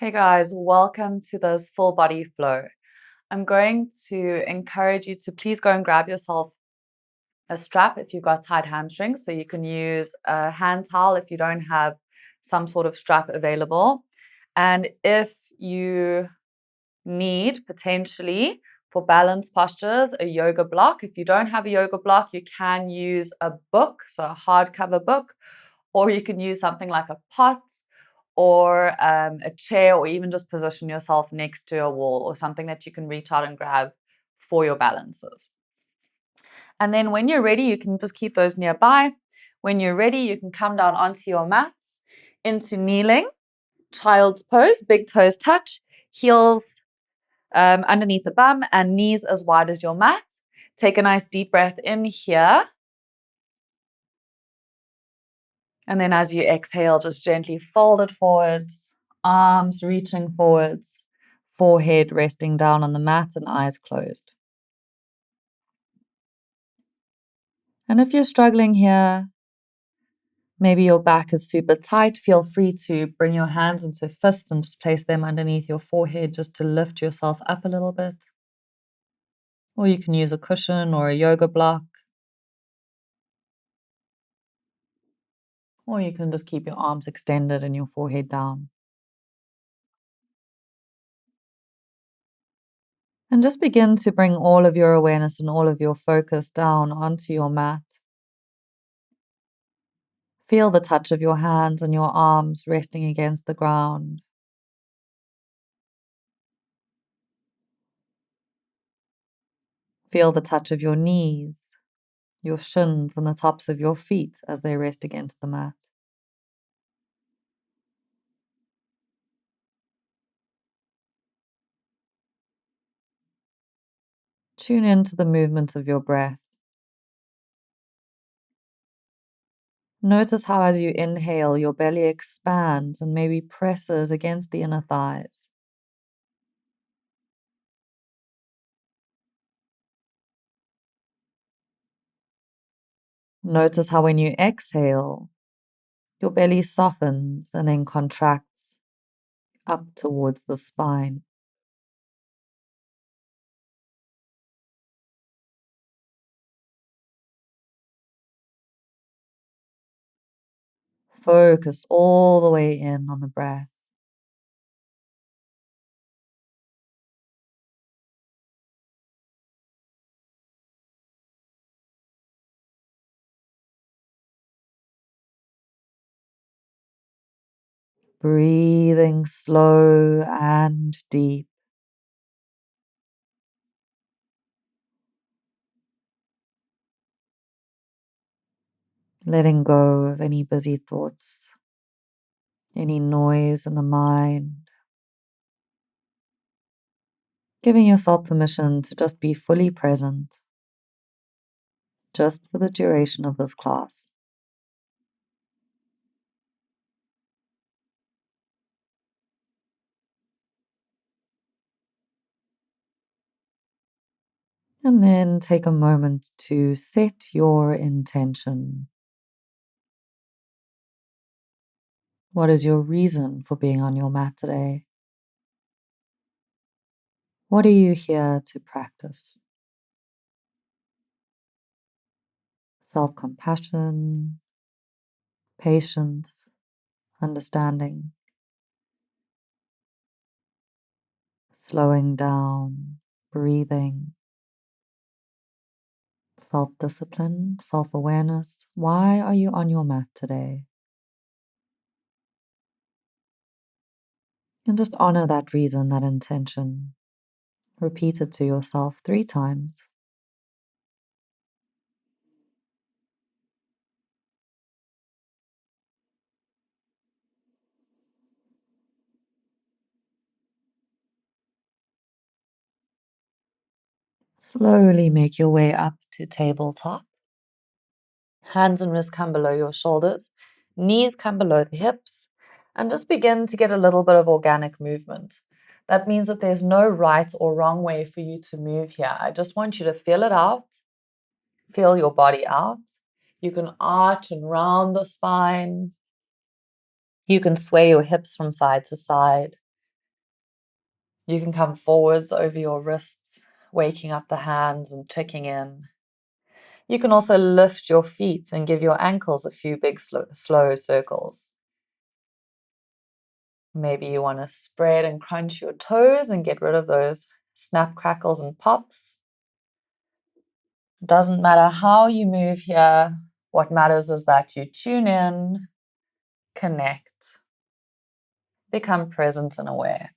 Hey guys, welcome to this full body flow. I'm going to encourage you to please go and grab yourself a strap if you've got tight hamstrings. So you can use a hand towel if you don't have some sort of strap available. And if you need potentially for balance postures, a yoga block. If you don't have a yoga block, you can use a book, so a hardcover book, or you can use something like a pot or a chair, or even just position yourself next to a wall or something that you can reach out and grab for your balances. And then when you're ready, you can just keep those nearby. When you're ready, you can come down onto your mats into kneeling, child's pose, big toes touch, heels underneath the bum and knees as wide as your mat. Take a nice deep breath in here. And then as you exhale, just gently fold it forwards, arms reaching forwards, forehead resting down on the mat and eyes closed. And if you're struggling here, maybe your back is super tight, feel free to bring your hands into fists and just place them underneath your forehead just to lift yourself up a little bit. Or you can use a cushion or a yoga block. Or you can just keep your arms extended and your forehead down. And just begin to bring all of your awareness and all of your focus down onto your mat. Feel the touch of your hands and your arms resting against the ground. Feel the touch of your knees, your shins, and the tops of your feet as they rest against the mat. Tune into the movement of your breath. Notice how as you inhale, your belly expands and maybe presses against the inner thighs. Notice how when you exhale, your belly softens and then contracts up towards the spine. Focus all the way in on the breath. Breathing slow and deep. Letting go of any busy thoughts, any noise in the mind. Giving yourself permission to just be fully present, just for the duration of this class. And then take a moment to set your intention. What is your reason for being on your mat today? What are you here to practice? Self-compassion, patience, understanding, slowing down, breathing, self-discipline, self-awareness. Why are you on your mat today? And just honor that reason, that intention. Repeat it to yourself 3 times. Slowly make your way up to tabletop. Hands and wrists come below your shoulders. Knees come below the hips. And just begin to get a little bit of organic movement. That means that there's no right or wrong way for you to move here. I just want you to feel it out. Feel your body out. You can arch and round the spine. You can sway your hips from side to side. You can come forwards over your wrists, waking up the hands and checking in. You can also lift your feet and give your ankles a few big, slow circles. Maybe you want to spread and crunch your toes and get rid of those snap, crackles, and pops. Doesn't matter how you move here. What matters is that you tune in, connect, become present and aware.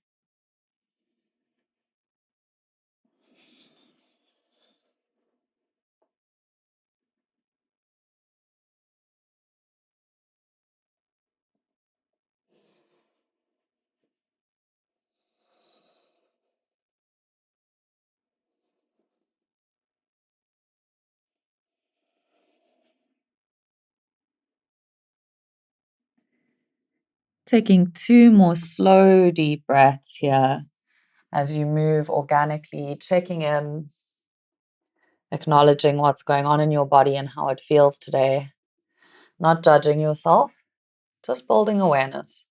Taking 2 more slow, deep breaths here as you move organically, checking in, acknowledging what's going on in your body and how it feels today. Not judging yourself, just building awareness.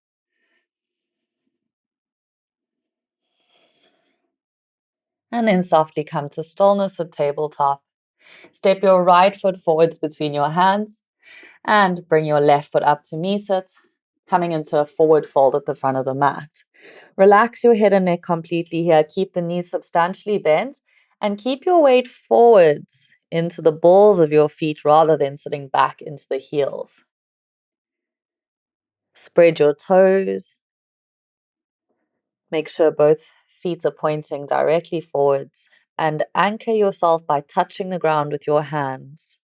And then softly come to stillness at tabletop. Step your right foot forwards between your hands and bring your left foot up to meet it, coming into a forward fold at the front of the mat. Relax your head and neck completely here. Keep the knees substantially bent and keep your weight forwards into the balls of your feet rather than sitting back into the heels. Spread your toes. Make sure both feet are pointing directly forwards and anchor yourself by touching the ground with your hands.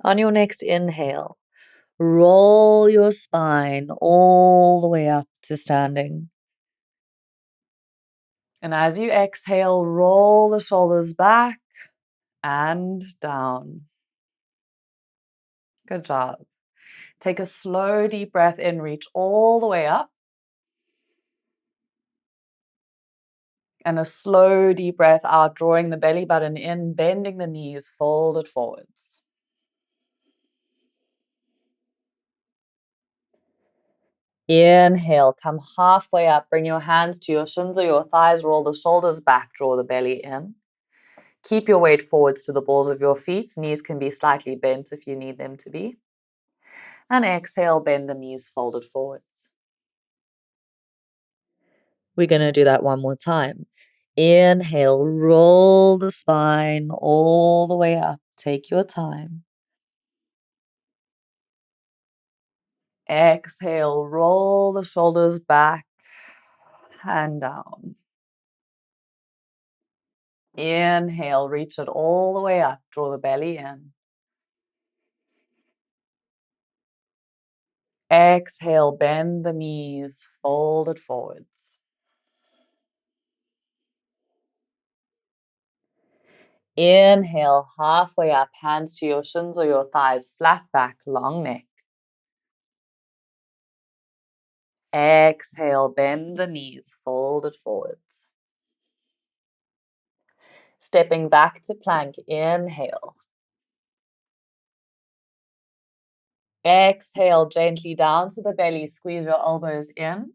On your next inhale, roll your spine all the way up to standing. And as you exhale, roll the shoulders back and down. Good job. Take a slow, deep breath in, reach all the way up. And a slow, deep breath out, drawing the belly button in, bending the knees, fold it forwards. Inhale, come halfway up, bring your hands to your shins or your thighs, roll the shoulders back, draw the belly in. Keep your weight forwards to the balls of your feet. Knees can be slightly bent if you need them to be. And exhale, bend the knees, fold it forwards. We're going to do that one more time. Inhale, roll the spine all the way up. Take your time. Exhale, roll the shoulders back and down. Inhale, reach it all the way up. Draw the belly in. Exhale, bend the knees, fold it forwards. Inhale, halfway up, hands to your shins or your thighs, flat back, long neck. Exhale, bend the knees, fold it forwards. Stepping back to plank, inhale. Exhale, gently down to the belly, squeeze your elbows in.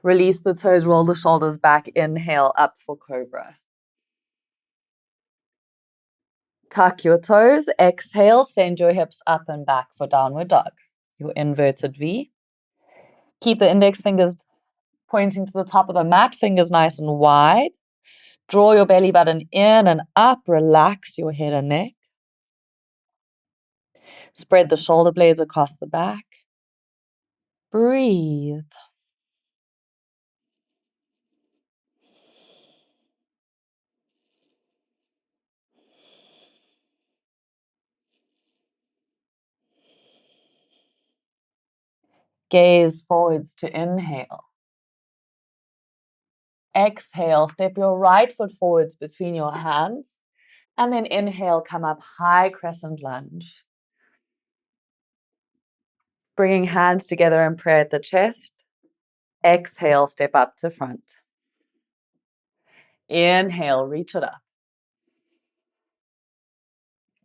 Release the toes, roll the shoulders back, inhale, up for cobra. Tuck your toes, exhale, send your hips up and back for downward dog. Your inverted V. Keep the index fingers pointing to the top of the mat, fingers nice and wide. Draw your belly button in and up, relax your head and neck. Spread the shoulder blades across the back. Breathe. Gaze forwards to inhale. Exhale, step your right foot forwards between your hands. And then inhale, come up, high crescent lunge. Bringing hands together in prayer at the chest. Exhale, step up to front. Inhale, reach it up.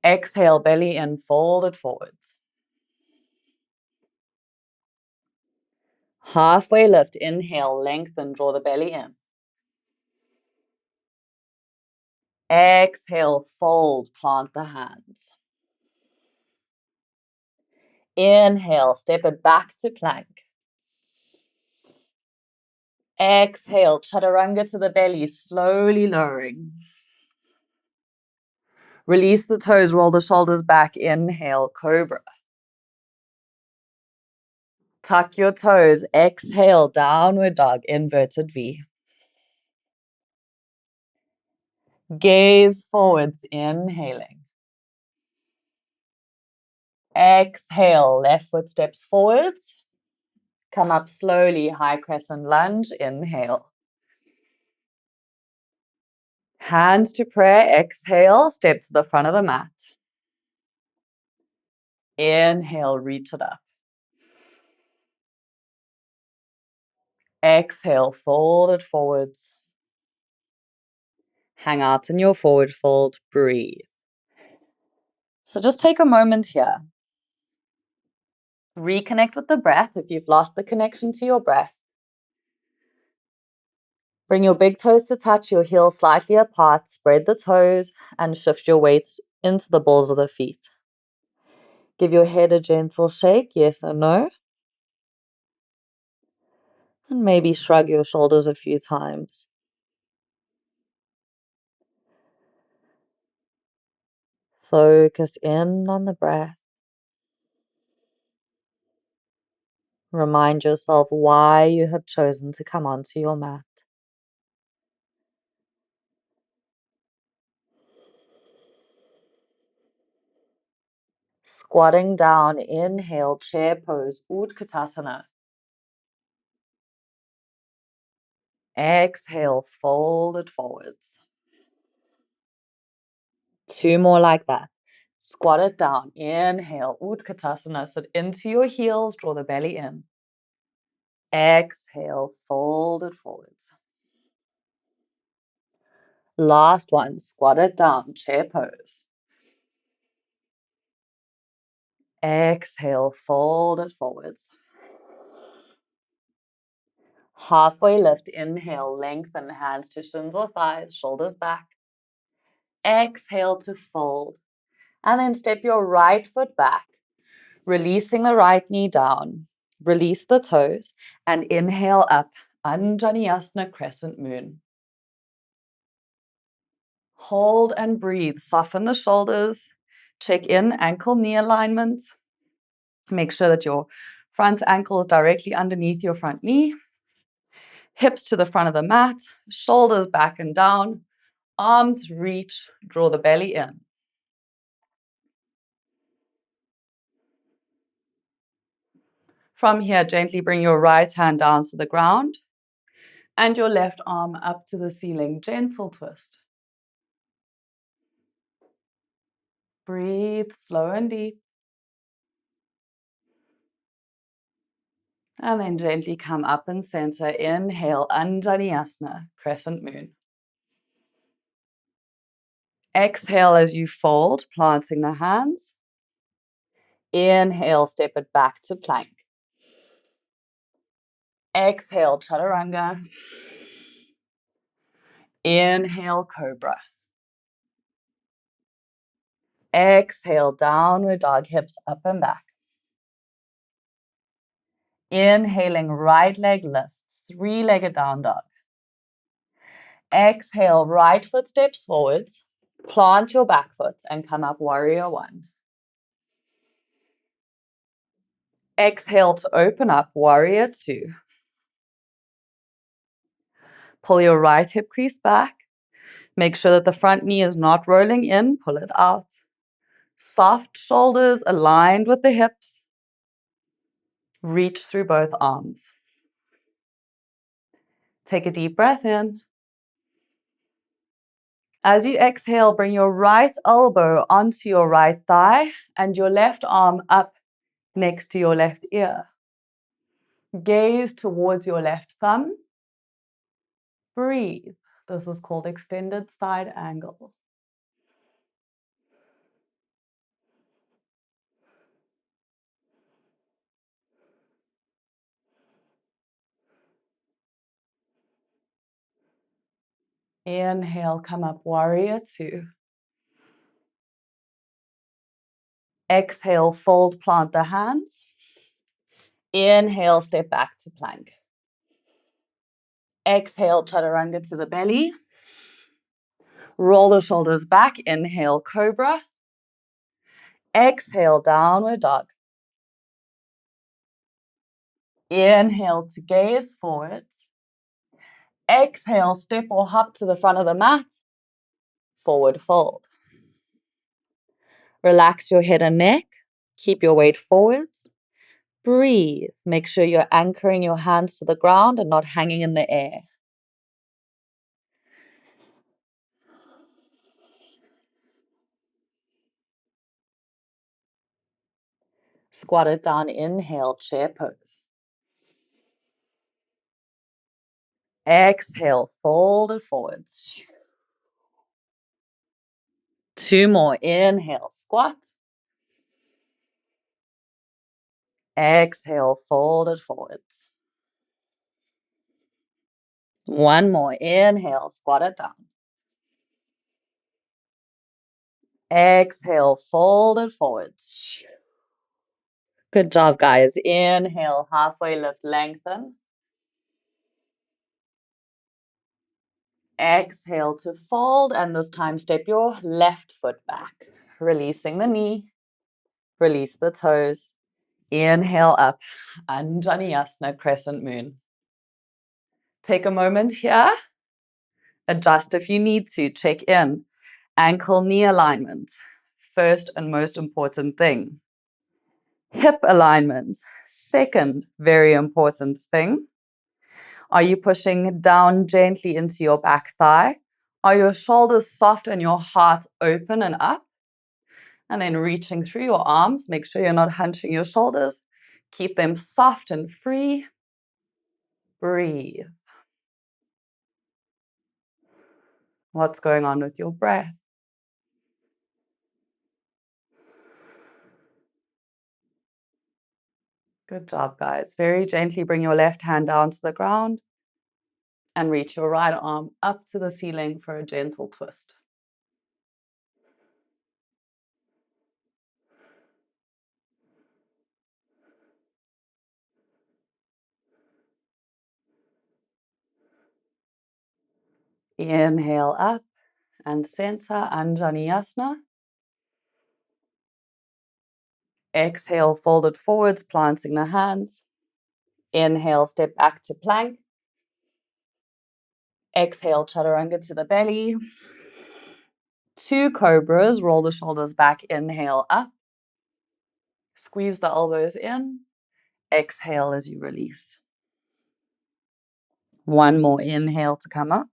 Exhale, belly in, fold it forwards. Halfway lift, inhale, lengthen, draw the belly in. Exhale, fold, plant the hands. Inhale, step it back to plank. Exhale, chaturanga to the belly, slowly lowering. Release the toes, roll the shoulders back. Inhale, cobra. Tuck your toes. Exhale, downward dog, inverted V. Gaze forwards, inhaling. Exhale, left foot steps forwards. Come up slowly, high crescent lunge, inhale. Hands to prayer, exhale, step to the front of the mat. Inhale, reach it up. Exhale, fold it forwards. Hang out in your forward fold, breathe. So just take a moment here. Reconnect with the breath if you've lost the connection to your breath. Bring your big toes to touch, your heels slightly apart, spread the toes, and shift your weights into the balls of the feet. Give your head a gentle shake, yes or no. And maybe shrug your shoulders a few times. Focus in on the breath. Remind yourself why you have chosen to come onto your mat. Squatting down, inhale, chair pose, Utkatasana. Exhale, fold it forwards. 2 more like that. Squat it down. Inhale, Utkatasana. Sit into your heels, draw the belly in. Exhale, fold it forwards. Last one, squat it down, chair pose. Exhale, fold it forwards. Halfway lift, inhale, lengthen, hands to shins or thighs, shoulders back. Exhale to fold. And then step your right foot back, releasing the right knee down. Release the toes and inhale up, Anjaneyasana, crescent moon. Hold and breathe. Soften the shoulders. Check in ankle-knee alignment. Make sure that your front ankle is directly underneath your front knee. Hips to the front of the mat. Shoulders back and down. Arms reach. Draw the belly in. From here, gently bring your right hand down to the ground and your left arm up to the ceiling. Gentle twist. Breathe slow and deep. And then gently come up and center. Inhale, Anjaneyasana, crescent moon. Exhale as you fold, planting the hands. Inhale, step it back to plank. Exhale, chaturanga. Inhale, cobra. Exhale, downward dog, hips up and back. Inhaling, right leg lifts, 3-legged down dog. Exhale, right foot steps forwards. Plant your back foot and come up, warrior one. Exhale to open up, warrior two. Pull your right hip crease back. Make sure that the front knee is not rolling in. Pull it out. Soft shoulders aligned with the hips. Reach through both arms. Take a deep breath in. As you exhale, bring your right elbow onto your right thigh and your left arm up next to your left ear. Gaze towards your left thumb. Breathe. This is called extended side angle. Inhale, come up, warrior two. Exhale, fold, plant the hands. Inhale, step back to plank. Exhale, chaturanga to the belly. Roll the shoulders back. Inhale, cobra. Exhale, downward dog. Inhale to gaze forward. Exhale, step or hop to the front of the mat. Forward fold. Relax your head and neck. Keep your weight forwards. Breathe. Make sure you're anchoring your hands to the ground and not hanging in the air. Squat it down. Inhale, chair pose. Exhale, fold it forwards. Two more. Inhale, squat. Exhale, fold it forwards. One more. Inhale, squat it down. Exhale, fold it forwards. Good job, guys. Inhale, halfway lift, lengthen. Exhale to fold, and this time step your left foot back, releasing the knee, release the toes. Inhale up, Anjaneyasana, crescent moon. Take a moment here, adjust if you need to, check in. Ankle knee alignment, first and most important thing. Hip alignment, second very important thing. Are you pushing down gently into your back thigh? Are your shoulders soft and your heart open and up? And then reaching through your arms, make sure you're not hunching your shoulders. Keep them soft and free. Breathe. What's going on with your breath? Good job, guys. Very gently bring your left hand down to the ground and reach your right arm up to the ceiling for a gentle twist. Inhale up and center Anjaneyasana. Exhale, fold it forwards, planting the hands. Inhale, step back to plank. Exhale, chaturanga to the belly. Two cobras, roll the shoulders back, inhale up. Squeeze the elbows in. Exhale as you release. One more inhale to come up.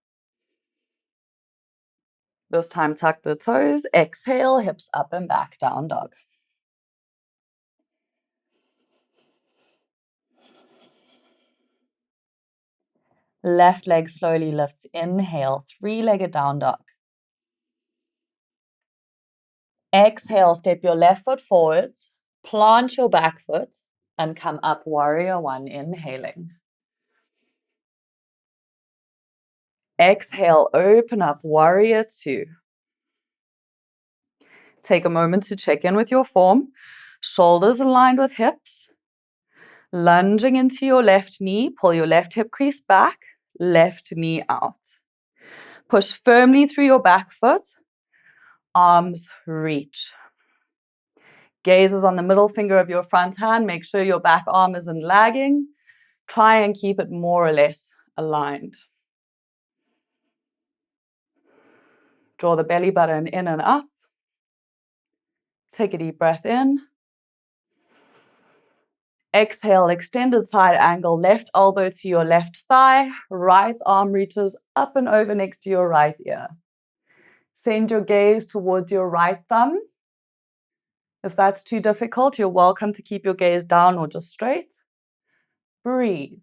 This time tuck the toes. Exhale, hips up and back, down dog. Left leg slowly lifts. Inhale, three-legged down dog. Exhale, step your left foot forwards, plant your back foot, and come up, warrior one, inhaling. Exhale, open up, warrior two. Take a moment to check in with your form. Shoulders aligned with hips. Lunging into your left knee, pull your left hip crease back, left knee out. Push firmly through your back foot. Arms reach. Gaze is on the middle finger of your front hand. Make sure your back arm isn't lagging. Try and keep it more or less aligned. Draw the belly button in and up. Take a deep breath in. Exhale, extended side angle, left elbow to your left thigh, right arm reaches up and over next to your right ear. Send your gaze towards your right thumb. If that's too difficult, you're welcome to keep your gaze down or just straight. Breathe.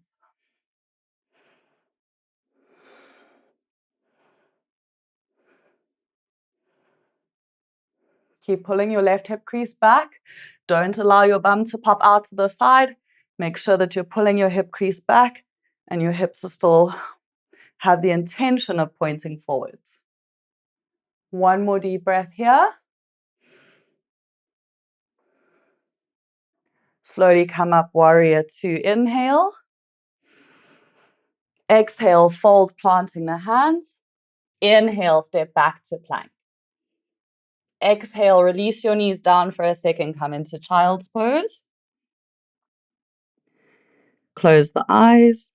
Keep pulling your left hip crease back. Don't allow your bum to pop out to the side. Make sure that you're pulling your hip crease back and your hips are still Have the intention of pointing forwards. One more deep breath here. Slowly come up, warrior two. Inhale. Exhale, fold, planting the hands. Inhale, step back to plank. Exhale, release your knees down for a second. Come into child's pose. Close the eyes.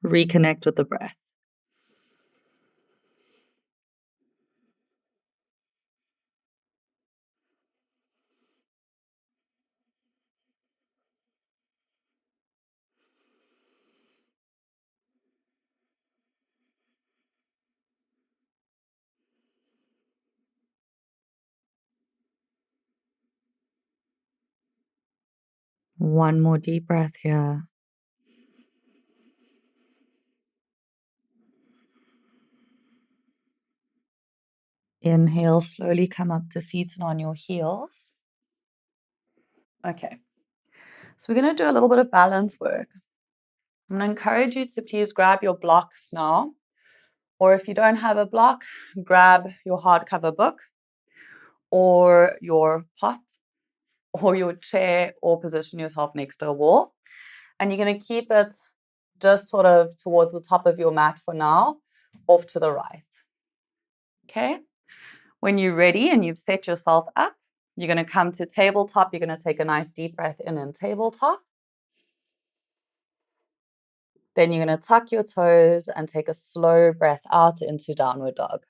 Reconnect with the breath. One more deep breath here. Inhale, slowly come up to seated on your heels. Okay, so we're going to do a little bit of balance work. I'm going to encourage you to please grab your blocks now, or if you don't have a block, grab your hardcover book or your pot or your chair, or position yourself next to a wall. And you're going to keep it just sort of towards the top of your mat for now, off to the right. Okay? When you're ready and you've set yourself up, you're going to come to tabletop. You're going to take a nice deep breath in tabletop. Then you're going to tuck your toes and take a slow breath out into downward dog.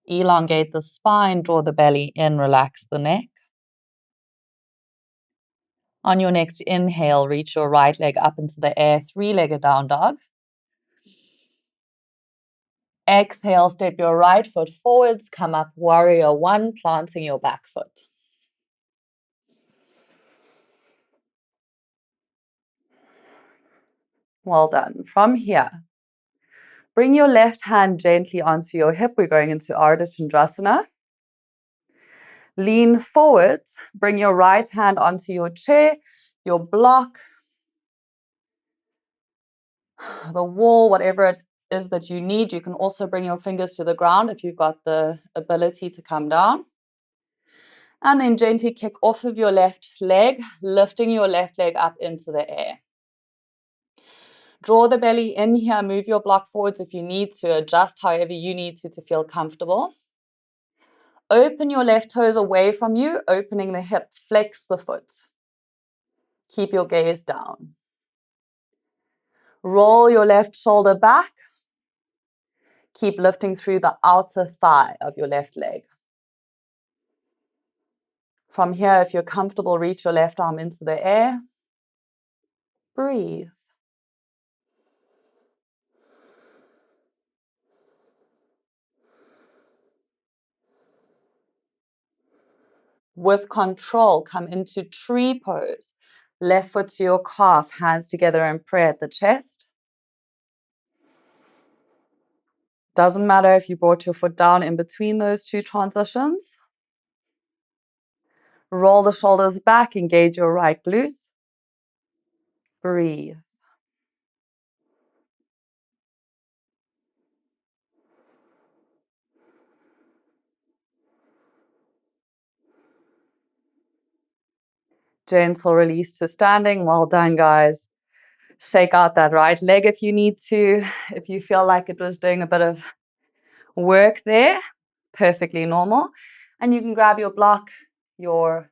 Elongate the spine, draw the belly in, relax the neck. On your next inhale, reach your right leg up into the air, three-legged down dog. Exhale, step your right foot forwards, come up, warrior one, planting your back foot. Well done. From here, bring your left hand gently onto your hip. We're going into Ardha Chandrasana. Lean forwards, bring your right hand onto your chair, your block, the wall, whatever it is that you need. You can also bring your fingers to the ground if you've got the ability to come down. And then gently kick off of your left leg, lifting your left leg up into the air. Draw the belly in here, move your block forwards if you need to, adjust however you need to feel comfortable. Open your left toes away from you, opening the hip, flex the foot. Keep your gaze down. Roll your left shoulder back. Keep lifting through the outer thigh of your left leg. From here, if you're comfortable, reach your left arm into the air. Breathe. With control, come into tree pose. Left foot to your calf, hands together in prayer at the chest. Doesn't matter if you brought your foot down in between those two transitions. Roll the shoulders back, engage your right glute. Breathe. Gentle release to standing. Well done, guys. Shake out that right leg if you need to. If you feel like it was doing a bit of work there, perfectly normal. And you can grab your block, your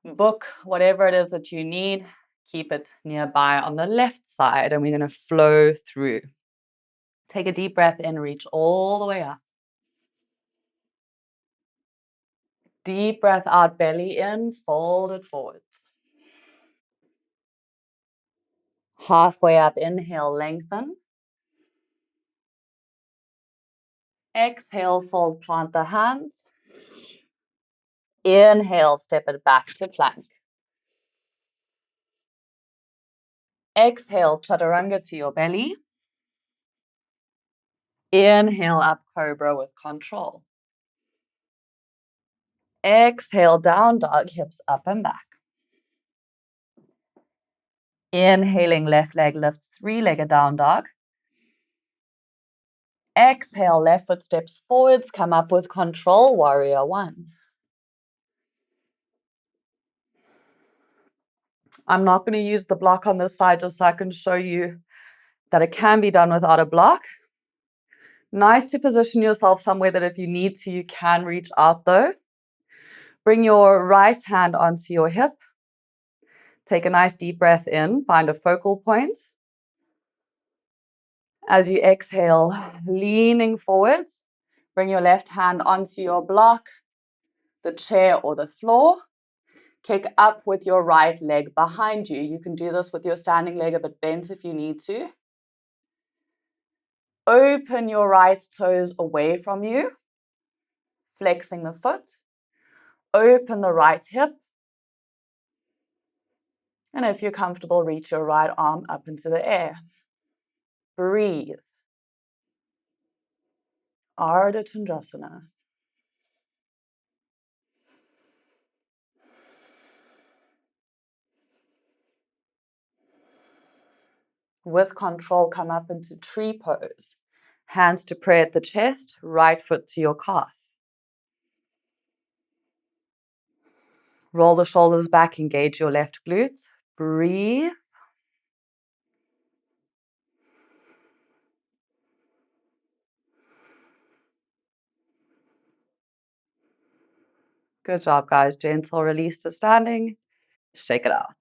book, whatever it is that you need. Keep it nearby on the left side, and we're going to flow through. Take a deep breath in, reach all the way up. Deep breath out, belly in, fold it forwards. Halfway up, inhale, lengthen. Exhale, fold, plant the hands. Inhale, step it back to plank. Exhale, chaturanga to your belly. Inhale, up cobra with control. Exhale, down dog, hips up and back. Inhaling, left leg lifts, three-legged down dog. Exhale, left foot steps forwards, come up with control, warrior one. I'm not going to use the block on this side just so I can show you that it can be done without a block. Nice to position yourself somewhere that if you need to, you can reach out though. Bring your right hand onto your hip. Take a nice deep breath in, find a focal point. As you exhale, leaning forwards, bring your left hand onto your block, the chair or the floor. Kick up with your right leg behind you. You can do this with your standing leg a bit bent if you need to. Open your right toes away from you, flexing the foot. Open the right hip. And if you're comfortable, reach your right arm up into the air. Breathe. Ardha Chandrasana. With control, come up into tree pose. Hands to pray at the chest, right foot to your calf. Roll the shoulders back, engage your left glute. Breathe. Good job, guys. Gentle release to standing. Shake it out.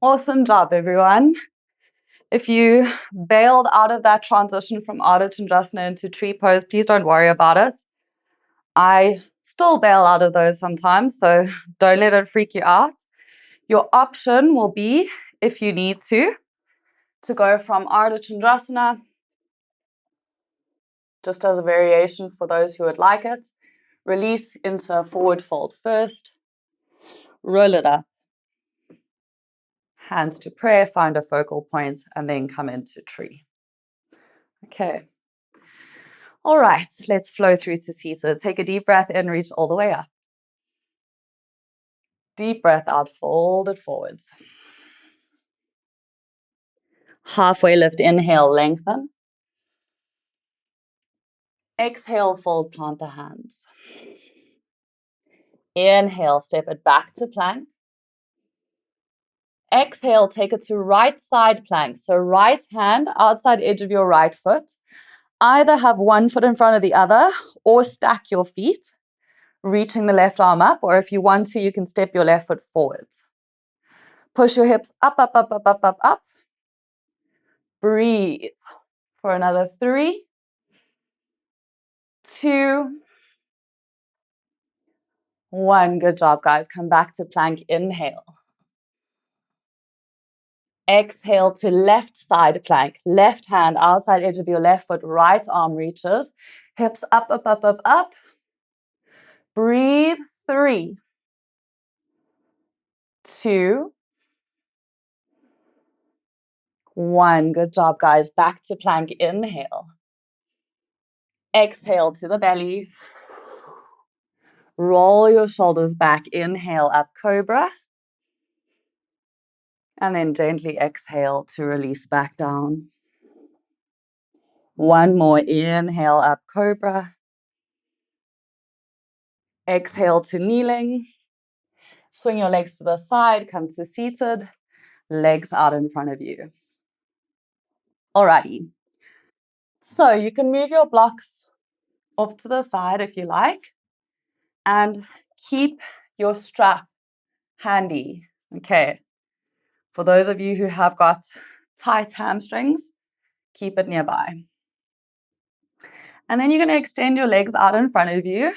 Awesome job, everyone. If you bailed out of that transition from Ardha Chandrasana into tree pose, please don't worry about it. I still bail out of those sometimes, so don't let it freak you out. Your option will be, if you need to go from Ardha Chandrasana, just as a variation for those who would like it. Release into a forward fold first. Roll it up. Hands to prayer, find a focal point, and then come into tree. Okay. All right, let's flow through to seated. Take a deep breath in, reach all the way up. Deep breath out, fold it forwards. Halfway lift, inhale, lengthen. Exhale, fold, plant the hands. Inhale, step it back to plank. Exhale, take it to right side plank. So right hand, outside edge of your right foot. Either have one foot in front of the other or stack your feet, reaching the left arm up, or if you want to, you can step your left foot forwards. Push your hips up, up, up, up, up, up, up. Breathe for another 3, 2, 1. Good job, guys. Come back to plank. Inhale. Exhale to left side plank. Left hand outside edge of your left foot. Right arm reaches. Hips up, up, up, up, up. Breathe. 3, 2, 1. Good job, guys. Back to plank. Inhale. Exhale to the belly. Roll your shoulders back. Inhale, up cobra. And then gently exhale to release back down. One more. Inhale, up cobra. Exhale to kneeling. Swing your legs to the side. Come to seated. Legs out in front of you. Alrighty. So you can move your blocks off to the side if you like. And keep your strap handy. Okay. For those of you who have got tight hamstrings, keep it nearby. And then you're going to extend your legs out in front of you.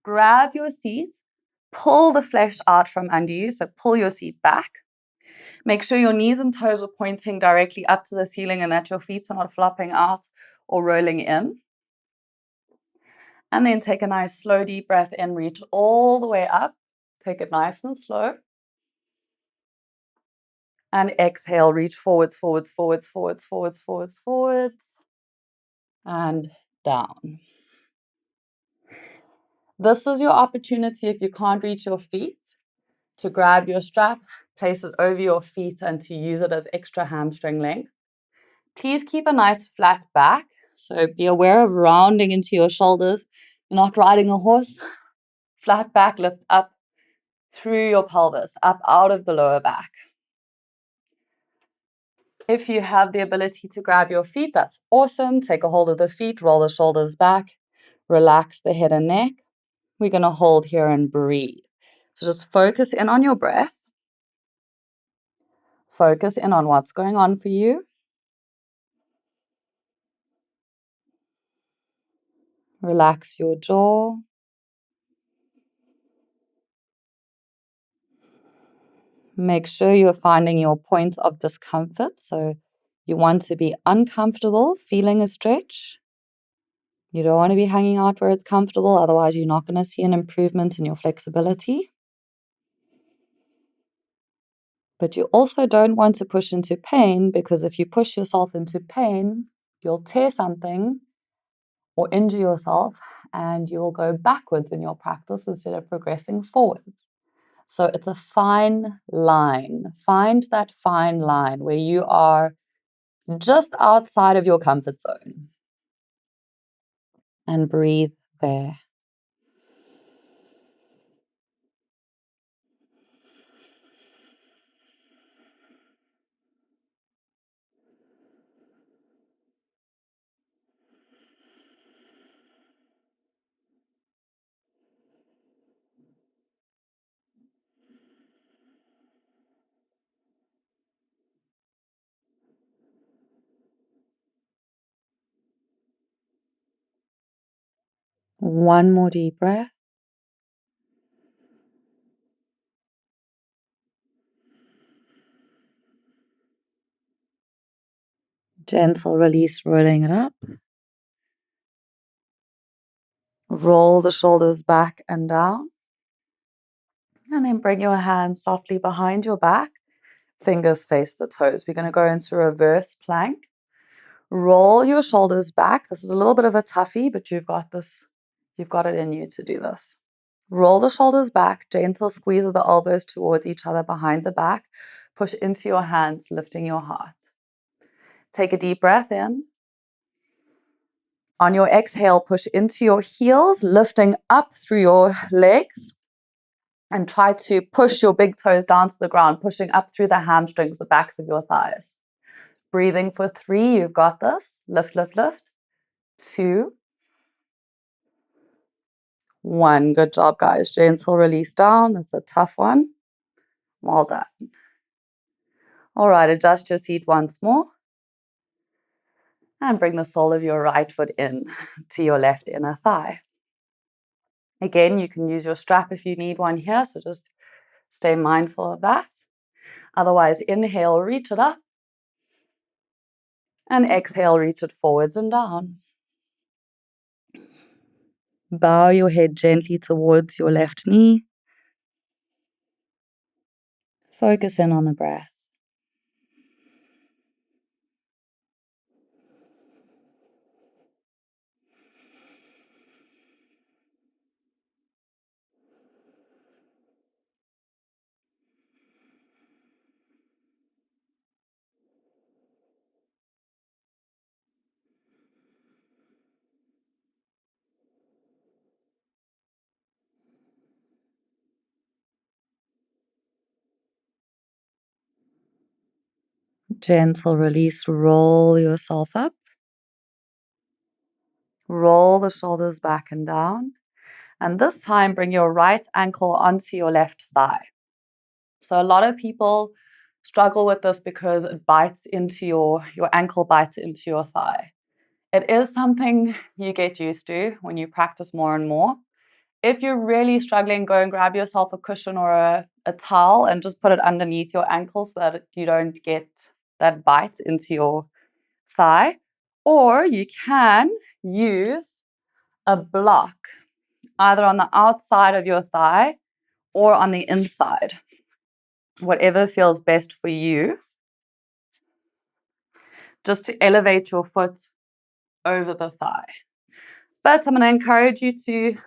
Grab your seat. Pull the flesh out from under you. So pull your seat back. Make sure your knees and toes are pointing directly up to the ceiling and that your feet are not flopping out or rolling in. And then take a nice slow deep breath in. Reach all the way up. Take it nice and slow. And exhale, reach forwards, forwards, forwards, forwards, forwards, forwards, forwards. And down. This is your opportunity, if you can't reach your feet, to grab your strap, place it over your feet and to use it as extra hamstring length. Please keep a nice flat back. So be aware of rounding into your shoulders. You're not riding a horse. Flat back, lift up through your pelvis, up out of the lower back. If you have the ability to grab your feet, that's awesome. Take a hold of the feet, roll the shoulders back, relax the head and neck. We're going to hold here and breathe. So just focus in on your breath. Focus in on what's going on for you. Relax your jaw. Make sure you're finding your point of discomfort. So you want to be uncomfortable, feeling a stretch. You don't want to be hanging out where it's comfortable, otherwise you're not going to see an improvement in your flexibility. But you also don't want to push into pain, because if you push yourself into pain, you'll tear something or injure yourself and you'll go backwards in your practice instead of progressing forwards. So it's a fine line. Find that fine line where you are just outside of your comfort zone. And breathe there. One more deep breath. Gentle release, rolling it up. Roll the shoulders back and down. And then bring your hands softly behind your back. Fingers face the toes. We're going to go into reverse plank. Roll your shoulders back. This is a little bit of a toughie, but you've got this. You've got it in you to do this. Roll the shoulders back. Gentle squeeze of the elbows towards each other behind the back. Push into your hands, lifting your heart. Take a deep breath in. On your exhale, push into your heels, lifting up through your legs. And try to push your big toes down to the ground, pushing up through the hamstrings, the backs of your thighs. Breathing for 3, you've got this. Lift, lift, lift. 2, 1. Good job, guys. Gentle release down. That's a tough one. Well done. All right, adjust your seat once more. And bring the sole of your right foot in to your left inner thigh. Again, you can use your strap if you need one here, so just stay mindful of that. Otherwise, inhale, reach it up. And exhale, reach it forwards and down. Bow your head gently towards your left knee. Focus in on the breath. Gentle release, roll yourself up. Roll the shoulders back and down. And this time, bring your right ankle onto your left thigh. So a lot of people struggle with this because it bites into your ankle bites into your thigh. It is something you get used to when you practice more and more. If you're really struggling, go and grab yourself a cushion or a towel and just put it underneath your ankle so that you don't get that bite into your thigh. Or you can use a block either on the outside of your thigh or on the inside, whatever feels best for you, just to elevate your foot over the thigh. But I'm going to encourage you to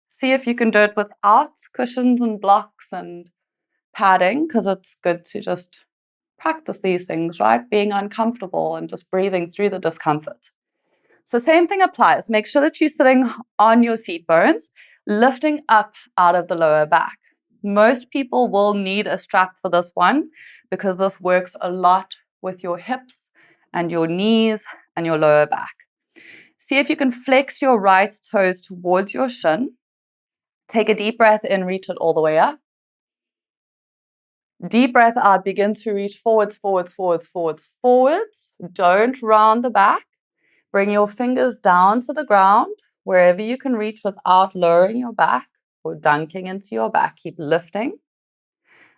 see if you can do it without cushions and blocks and padding, because it's good to just practice these things, right? Being uncomfortable and just breathing through the discomfort. So same thing applies. Make sure that you're sitting on your seat bones, lifting up out of the lower back. Most people will need a strap for this one because this works a lot with your hips and your knees and your lower back. See if you can flex your right toes towards your shin. Take a deep breath in, reach it all the way up. Deep breath out, begin to reach forwards, forwards, forwards, forwards, forwards. Don't round the back. Bring your fingers down to the ground, wherever you can reach without lowering your back or dunking into your back. Keep lifting.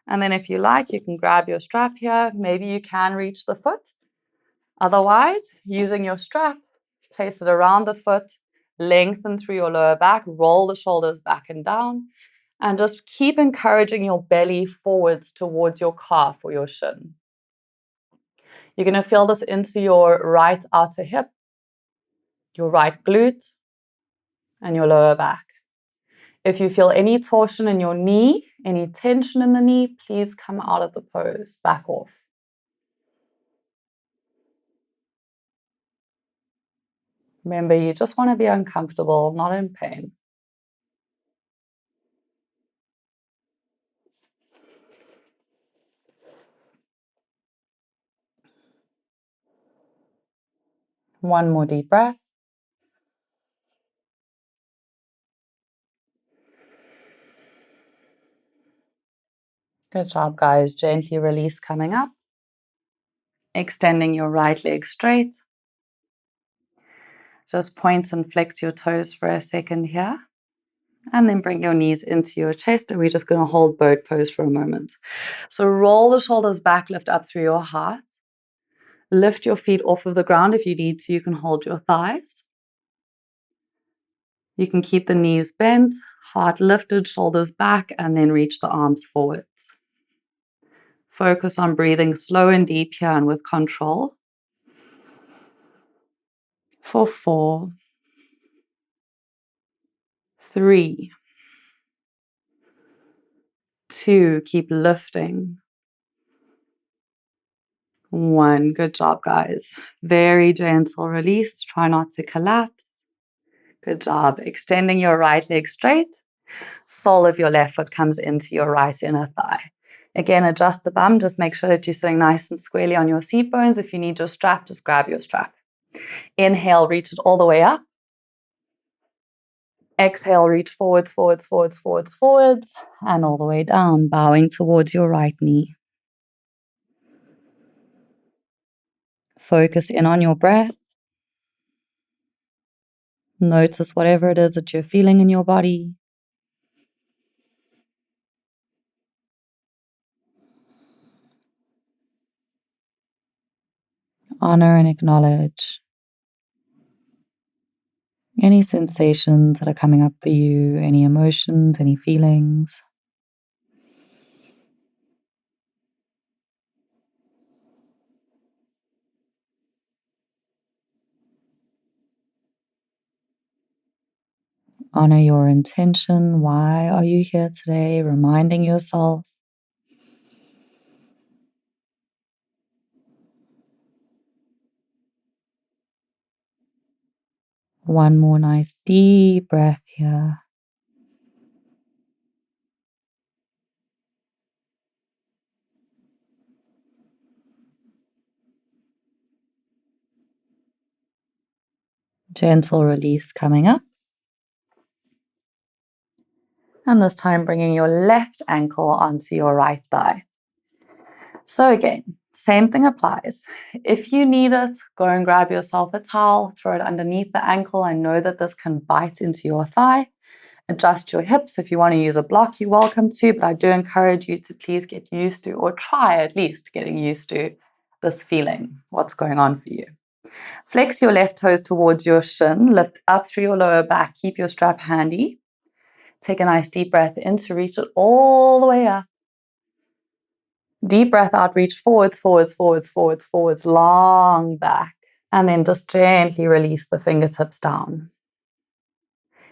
And then if you like, you can grab your strap here. Maybe you can reach the foot. Otherwise, using your strap, place it around the foot, lengthen through your lower back, roll the shoulders back and down, and just keep encouraging your belly forwards towards your calf or your shin. You're going to feel this into your right outer hip, your right glute, and your lower back. If you feel any torsion in your knee, any tension in the knee, please come out of the pose, back off. Remember, you just want to be uncomfortable, not in pain. One more deep breath. Good job, guys. Gently release coming up. Extending your right leg straight. Just point and flex your toes for a second here. And then bring your knees into your chest. And we're just going to hold boat pose for a moment. So roll the shoulders back, lift up through your heart. Lift your feet off of the ground. If you need to, you can hold your thighs. You can keep the knees bent, heart lifted, shoulders back, and then reach the arms forwards. Focus on breathing slow and deep here and with control. For 4, 3, 2, keep lifting. 1, good job, guys. Very gentle release. Try not to collapse. Good job. Extending your right leg straight. Sole of your left foot comes into your right inner thigh. Again, adjust the bum. Just make sure that you're sitting nice and squarely on your seat bones. If you need your strap, just grab your strap. Inhale, reach it all the way up. Exhale, reach forwards, forwards, forwards, forwards, forwards, and all the way down, bowing towards your right knee. Focus in on your breath. Notice whatever it is that you're feeling in your body. Honor and acknowledge any sensations that are coming up for you, any emotions, any feelings. Honor your intention. Why are you here today? Reminding yourself. One more nice deep breath here. Gentle release coming up. And this time bringing your left ankle onto your right thigh. So again, same thing applies. If you need it, go and grab yourself a towel, throw it underneath the ankle. I know that this can bite into your thigh. Adjust your hips. If you want to use a block, you're welcome to, but I do encourage you to please get used to, or try at least getting used to this feeling, what's going on for you. Flex your left toes towards your shin, lift up through your lower back, keep your strap handy. Take a nice deep breath in to reach it all the way up. Deep breath out, reach forwards, forwards, forwards, forwards, forwards, long back. And then just gently release the fingertips down.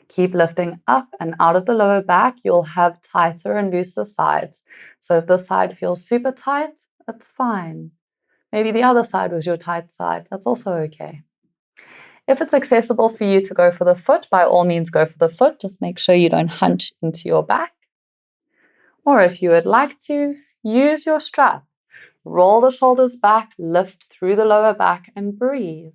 Keep lifting up and out of the lower back. You'll have tighter and looser sides. So if this side feels super tight, that's fine. Maybe the other side was your tight side. That's also okay. If it's accessible for you to go for the foot, by all means go for the foot. Just make sure you don't hunch into your back. Or if you would like to, use your strap. Roll the shoulders back, lift through the lower back, and breathe.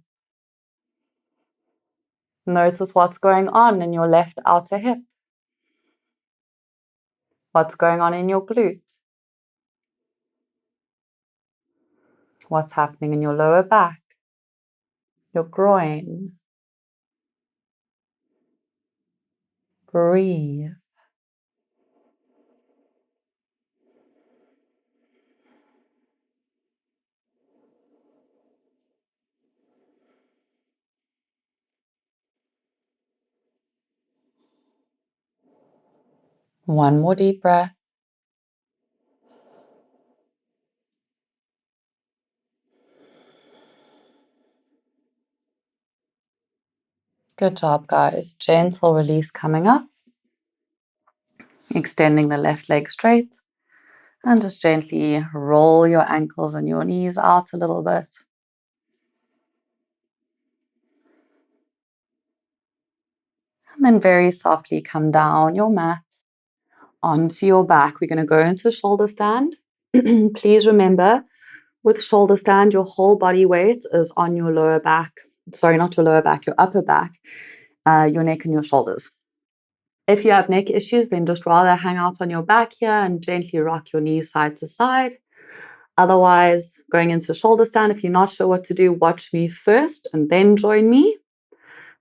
Notice what's going on in your left outer hip. What's going on in your glute. What's happening in your lower back, your groin. Breathe. One more deep breath. Good job, guys. Gentle release coming up. Extending the left leg straight. And just gently roll your ankles and your knees out a little bit. And then very softly come down your mat onto your back. We're going to go into shoulder stand. Please remember, with shoulder stand, your whole body weight is on your lower back. Sorry, not your lower back, your upper back, your neck and your shoulders. If you have neck issues, then just rather hang out on your back here and gently rock your knees side to side. Otherwise, going into shoulder stand, if you're not sure what to do, watch me first and then join me.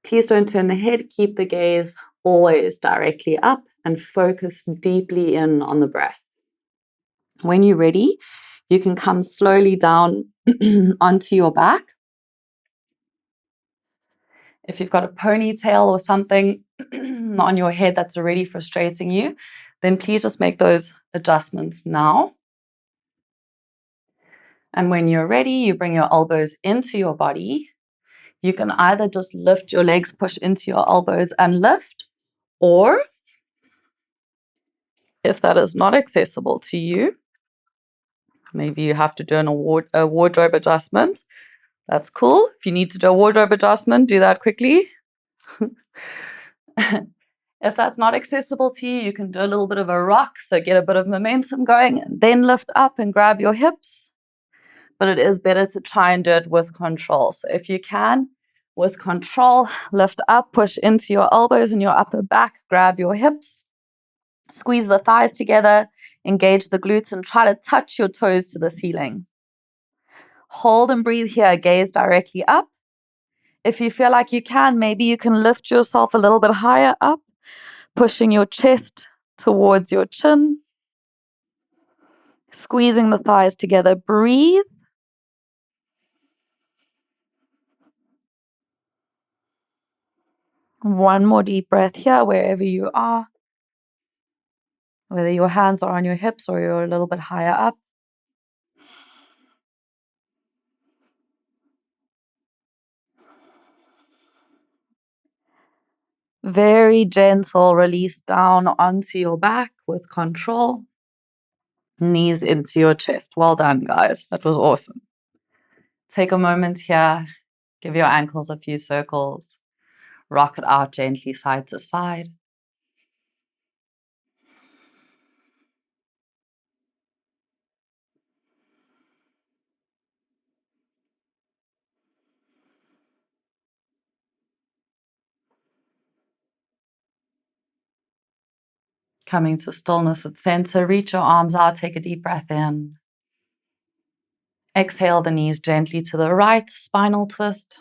Please don't turn the head. Keep the gaze always directly up and focus deeply in on the breath. When you're ready, you can come slowly down onto your back. If you've got a ponytail or something on your head that's already frustrating you, then please just make those adjustments now. And when you're ready, you bring your elbows into your body. You can either just lift your legs, push into your elbows and lift, or if that is not accessible to you, maybe you have to do a wardrobe adjustment. That's cool. If you need to do a wardrobe adjustment, do that quickly. If that's not accessible to you, you can do a little bit of a rock, so get a bit of momentum going, and then lift up and grab your hips. But it is better to try and do it with control. So if you can, with control, lift up, push into your elbows and your upper back, grab your hips, squeeze the thighs together, engage the glutes, and try to touch your toes to the ceiling. Hold and breathe here, gaze directly up. If you feel like you can, maybe you can lift yourself a little bit higher up, pushing your chest towards your chin, squeezing the thighs together. Breathe. One more deep breath here, wherever you are, whether your hands are on your hips or you're a little bit higher up. Very gentle release down onto your back with control. Knees into your chest. Well done, guys. That was awesome. Take a moment here. Give your ankles a few circles. Rock it out gently side to side. Coming to stillness at center. Reach your arms out. Take a deep breath in. Exhale the knees gently to the right. Spinal twist.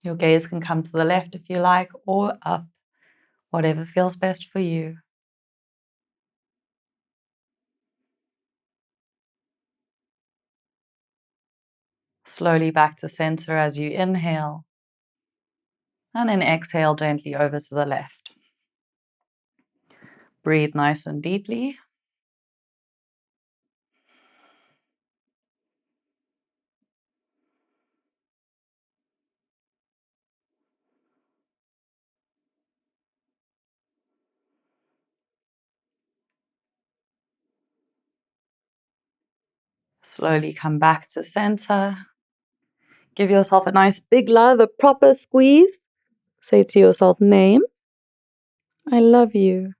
Your gaze can come to the left if you like, or up. Whatever feels best for you. Slowly back to center as you inhale. And then exhale gently over to the left. Breathe nice and deeply. Slowly come back to center. Give yourself a nice big love, a proper squeeze. Say to yourself, name, I love you.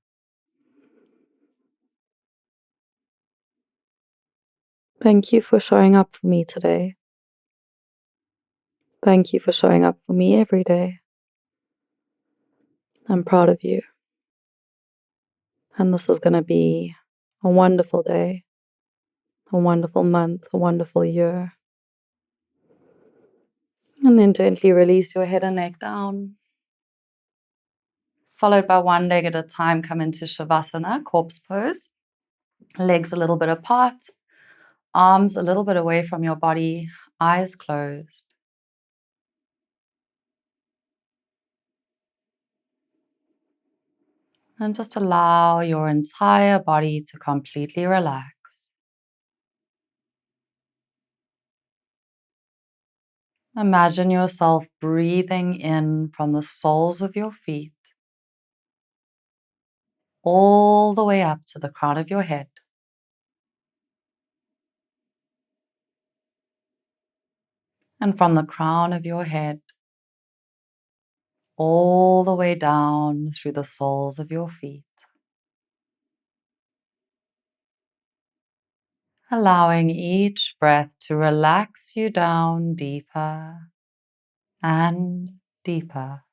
Thank you for showing up for me today. Thank you for showing up for me every day. I'm proud of you. And this is going to be a wonderful day, a wonderful month, a wonderful year. And then gently release your head and neck down. Followed by one leg at a time, come into Shavasana, corpse pose. Legs a little bit apart, arms a little bit away from your body, eyes closed. And just allow your entire body to completely relax. Imagine yourself breathing in from the soles of your feet all the way up to the crown of your head. And from the crown of your head all the way down through the soles of your feet. Allowing each breath to relax you down deeper and deeper.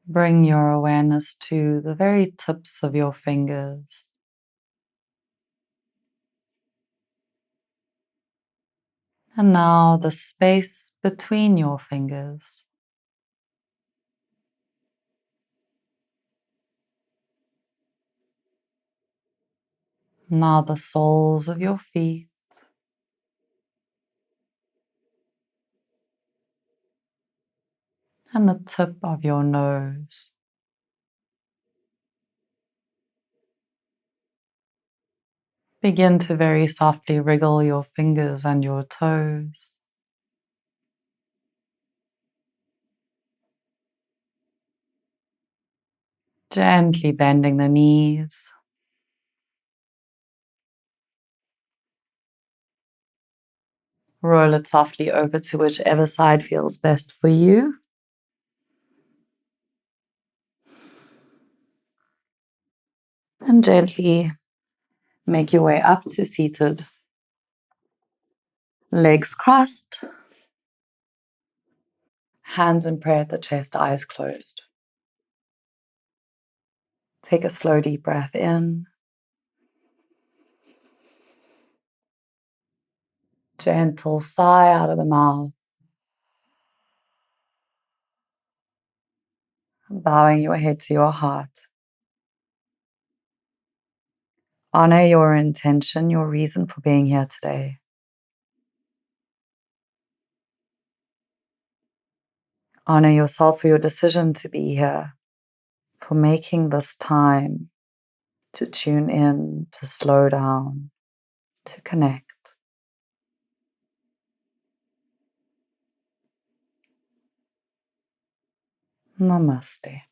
Bring your awareness to the very tips of your fingers. And now the space between your fingers. Now the soles of your feet. And the tip of your nose. Begin to very softly wriggle your fingers and your toes. Gently bending the knees. Roll it softly over to whichever side feels best for you. And gently make your way up to seated. Legs crossed. Hands in prayer at the chest, eyes closed. Take a slow, deep breath in. Gentle sigh out of the mouth. Bowing your head to your heart. Honor your intention, your reason for being here today. Honor yourself for your decision to be here, for making this time to tune in, to slow down, to connect. Namaste.